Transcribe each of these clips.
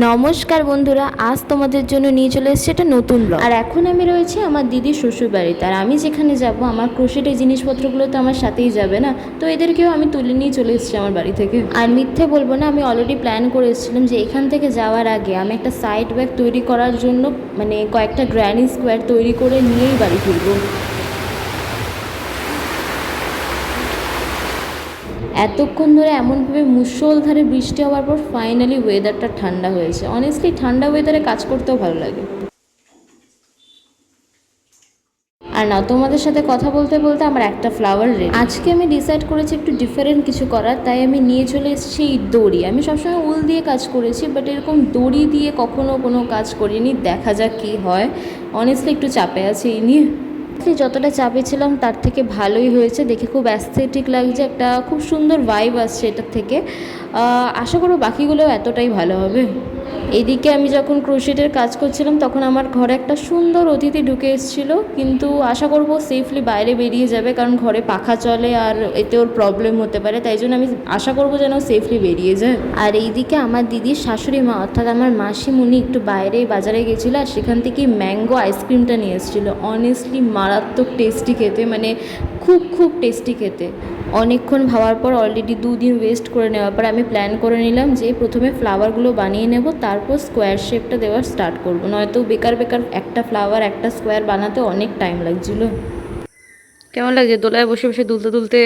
নমস্কার বন্ধুরা, আজ তোমাদের জন্য নিয়ে চলে এসেছে একটা নতুন ব্লগ। আর এখন আমি রয়েছি আমার দিদির শ্বশুর বাড়িতে। আর আমি যেখানে যাব আমার ক্রোশেটের জিনিসপত্রগুলো তো আমার সাথেই যাবে না, তো এদেরকেও আমি তুলে নিয়ে চলে এসেছি আমার বাড়ি থেকে। আর মিথ্যে বলবো না, আমি অলরেডি প্ল্যান করে এসেছিলাম যে এখান থেকে যাওয়ার আগে আমি একটা সাইড ব্যাগ তৈরি করার জন্য কয়েকটা গ্র্যানি স্কোয়ার তৈরি করে নিয়েই বাড়ি ফিরবো। এতক্ষণ ধরে এমনভাবে মুষলধারে বৃষ্টি হওয়ার পর ফাইনালি ওয়েদারটা ঠান্ডা হয়েছে। অনেস্টলি ঠান্ডা ওয়েদারে কাজ করতেও ভালো লাগে। আর না, তোমাদের সাথে কথা বলতে বলতে আমার একটা ফ্লাওয়ার রেডি। আজকে আমি ডিসাইড করেছি একটু ডিফারেন্ট কিছু করার, তাই আমি নিয়ে চলে এসেছি এই দড়ি। আমি সবসময় উল দিয়ে কাজ করেছি, বাট এরকম দড়ি দিয়ে কখনো কোনো কাজ করিনি। দেখা যাক কী হয়। অনেস্টলি একটু চাপে আছি এই নিয়ে। যতটা চাপে ছিলাম তার থেকে ভালোই হয়েছে, দেখে খুব অ্যাস্থেটিক লাগছে, একটা খুব সুন্দর ভাইব আসছে এটার থেকে। আশা করব বাকিগুলোও এতটাই ভালো হবে। এদিকে আমি যখন ক্রোশেটের কাজ করছিলাম তখন আমার ঘরে একটা সুন্দর অতিথি ঢুকে এসেছিল, কিন্তু আশা করব সেফলি বাইরে বেরিয়ে যাবে, কারণ ঘরে পাখা চলে আর এতে ওর প্রবলেম হতে পারে। তাই জন্য আমি আশা করব যেন সেফলি বেরিয়ে যায়। আর এইদিকে আমার দিদির শাশুড়ি মা অর্থাৎ আমার মাসিমণি একটু বাইরে বাজারে গেছিলো, আর সেখান থেকে ম্যাঙ্গো আইসক্রিমটা নিয়ে এসেছিলো। অনেস্টলি মারাত্মক টেস্টি খেতে, খুব টেস্টি খেতে। অনেকক্ষণ ভাবার পর অলরেডি 2 দিন ওয়েস্ট করে নেওয়ার পর আমি প্ল্যান করে নিলাম যে প্রথমে ফ্লাওয়ারগুলো বানিয়ে নেব, তারপর স্কোয়ার শেপটা দেওয়ার স্টার্ট করব। নয়তো বেকার একটা ফ্লাওয়ার একটা স্কোয়ার বানাতে অনেক টাইম লাগছিল। কেমন লাগছে দোলায় বসে বসে দুলতে দুলতে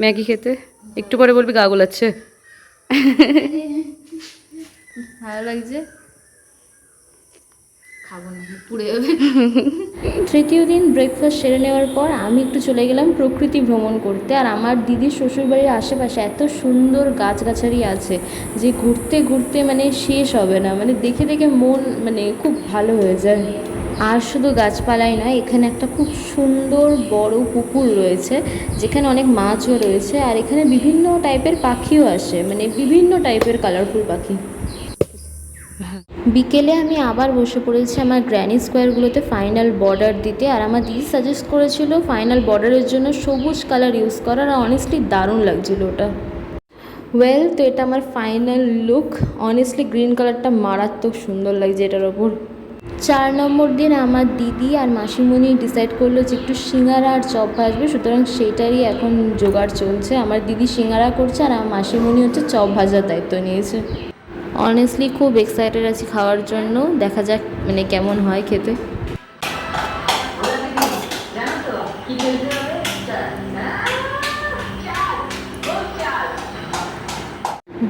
ম্যাগি খেতে? একটু পরে বলবি গা গোলাচ্ছে। ভালো লাগছে, খাবো না, পুড়ে যাবে। তৃতীয় দিন ব্রেকফাস্ট সেরে নেওয়ার পর আমি একটু চলে গেলাম প্রকৃতি ভ্রমণ করতে। আর আমার দিদির শ্বশুরবাড়ির আশেপাশে এত সুন্দর গাছগাছালি আছে যে ঘুরতে ঘুরতে শেষ হবে না। দেখে দেখে মন খুব ভালো হয়ে যায়। আর শুধু গাছপালাই নয়, এখানে একটা খুব সুন্দর বড় পুকুর রয়েছে যেখানে অনেক মাছও রয়েছে। আর এখানে বিভিন্ন টাইপের পাখিও আসে, বিভিন্ন টাইপের কালারফুল পাখি। বিকেলে আমি আবার বসে পড়েছি আমার গ্র্যানি স্কোয়ারগুলোতে ফাইনাল বর্ডার দিতে। আর আমার দিদি সাজেস্ট করেছিল ফাইনাল বর্ডারের জন্য সবুজ কালার ইউজ করার, আর অনেস্টলি দারুণ লাগছিল ওটা। তো এটা আমার ফাইনাল লুক। অনেস্টলি গ্রিন কালারটা মারাত্মক সুন্দর লাগছে এটার ওপর। 4 নম্বর দিন আমার দিদি আর মাসিমণি ডিসাইড করলো যে একটু সিঙ্গারা আর চপ ভাজবে, সুতরাং সেটারই এখন জোগাড় চলছে। আমার দিদি সিঙ্গারা করছে আর আমার মাসিমণি হচ্ছে চপ ভাজার দায়িত্ব নিয়েছে। অনেস্টলি খুব এক্সাইটেড আছি খাওয়ার জন্য, দেখা যাক কেমন হয় খেতে।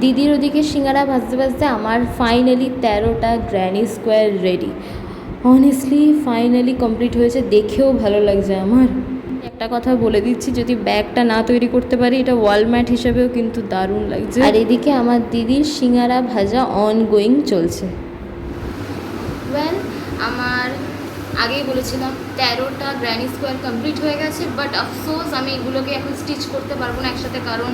দিদির ওদিকে সিঙ্গারা ভাজতে ভাজতে আমার ফাইনালি 13টা granny square ready. Honestly finally complete হয়েছে, দেখেও ভালো লাগছে আমার। একটা কথা বলে দিচ্ছি, যদি ব্যাগটা না তৈরি করতে পারি এটা ওয়ালম্যাট হিসেবেও কিন্তু দারুণ লাগছে। আর এদিকে আমার দিদির সিঙ্গারা ভাজা অনগোয়িং চলছে। আমার আগেই বলেছিলাম 13টা গ্র্যানি স্কোয়ার কমপ্লিট হয়ে গেছে, বাট আফসোস আমি এগুলোকে এখন স্টিচ করতে পারবো না একসাথে, কারণ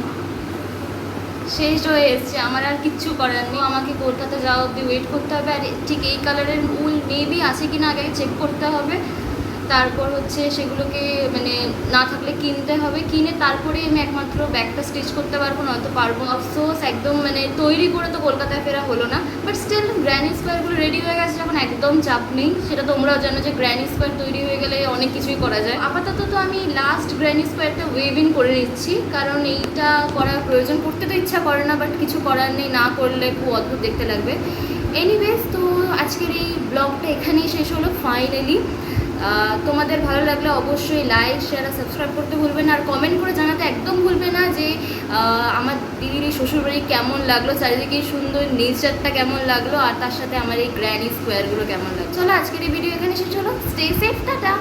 শেষ হয়ে এসছে। আমার আর কিচ্ছু করার নেই, আমাকে কলকাতা যাওয়া অবধি ওয়েট করতে হবে। আর ঠিক এই কালারের উল মেবি আছে কিনা আগে চেক করতে হবে। তারপর হচ্ছে সেগুলোকে না থাকলে কিনতে হবে, কিনে তারপরে আমি একমাত্র ব্যাগটা স্টিচ করতে পারবো, নয়তো পারবো। আফসোস একদম তৈরি করে তো কলকাতায় ফেরা হলো না, বাট স্টিল গ্র্যানি স্কোয়ারগুলো রেডি হয়ে গেছে যখন একদম চাপ নেই। সেটা তোমরাও জানো যে গ্র্যানি স্কোয়ার তৈরি হয়ে গেলে অনেক কিছুই করা যায়। আপাতত তো আমি লাস্ট গ্র্যানি স্কোয়ারটা ওয়েভিং করে নিচ্ছি, কারণ এইটা করার প্রয়োজন, করতে তো ইচ্ছা করে না, বাট কিছু করার নেই, না করলে খুব অদ্ভুত দেখতে লাগবে। এনিওয়েজ, তো আজকের এই ব্লগটা এখানেই শেষ হলো ফাইনালি। তোমাদের ভালো লাগলে অবশ্যই লাইক শেয়ার আর সাবস্ক্রাইব করতে ভুলবে না, আর কমেন্ট করে জানাতে একদম ভুলবে না যে আমার দিদির এই শ্বশুরবাড়ি কেমন লাগলো, চারিদিকে সুন্দর নেচারটা কেমন লাগলো, আর তার সাথে আমার এই গ্র্যানি স্কোয়ারগুলো কেমন লাগলো। চলো আজকের এই ভিডিও এখানে শেষ হলো। Stay safe, tata.